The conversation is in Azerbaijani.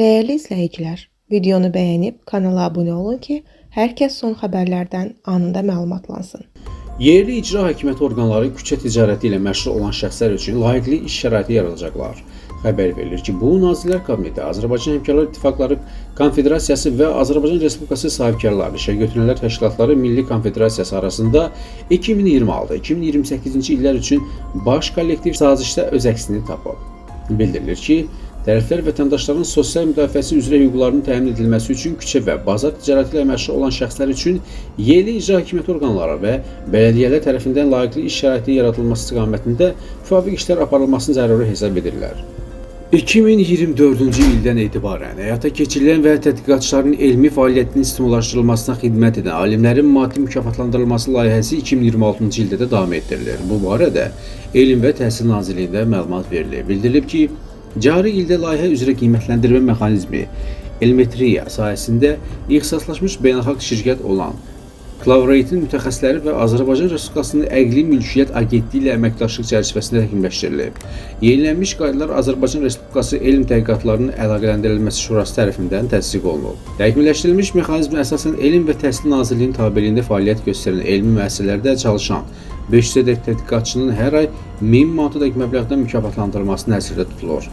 Değerli izləyicilər, videonu bəyənib kanala abunə olun ki, hər kəs son xəbərlərdən anında məlumatlansın. Yerli icra hakimiyyəti orqanları küçə ticarəti ilə məşğul olan şəxslər üçün layiqli iş şəraiti yaradacaqlar. Xəbər verilir ki, bu Nazirlər Kabineti, Azərbaycan Həmkarlar İttifaqları Konfederasiyası və Azərbaycan Respublikası Sahibkarlar İşə Götürənlər Təşkilatları Milli Konfederasiyası arasında 2026-2028-ci illər üçün baş kollektiv sazişdə öz əksini tapıb. Bildirilir ki, tərəflər vətəndaşların sosial müdafiəsi üzrə hüquqlarının təmin edilməsi üçün küçə və bazar ticarəti ilə məşğul olan şəxslər üçün yerli icra hakimiyyəti orqanları və bələdiyyələr tərəfindən layiqli iş şəraitinin yaradılması istiqamətində müvafiq işlər aparılmasını zəruri hesab edirlər. 2024-cü ildən etibarən həyata keçirilən və tədqiqatçıların elmi fəaliyyətinin stimullaşdırılmasına xidmət edən alimlərin maddi mükafatlandırılması layihəsi 2026-cı ildə də davam etdirilir. Bu barədə Elm və Təhsil Nazirliyində məlumat verilir. Bildirilib ki, cari ildə layihə üzrə qiymətləndirmə mexanizmi Elmetriya sahəsində ixtisaslaşmış beynəlxalq şirkət olan Clouderate'in mütəxəssisləri və Azərbaycan Respublikasının Əqli Mülkiyyət Agentliyi ilə əməkdaşlıq çərçivəsində təkmilləşdirilib. Yenilənmiş qaydalar Azərbaycan Respublikası Elm Tədqiqatlarının Əlaqələndirilməsi Şurası tərəfindən təsdiq olunub. Təkmilləşdirilmiş mexanizmə əsasən Elm və Təhsil Nazirliyinin tabeliyində fəaliyyət göstərən elmi müəssisələrdə çalışan 500 ədəd tədqiqatçının hər ay 1000 manatadək məbləğdə mükafatlandırılması nəzərdə tutulur.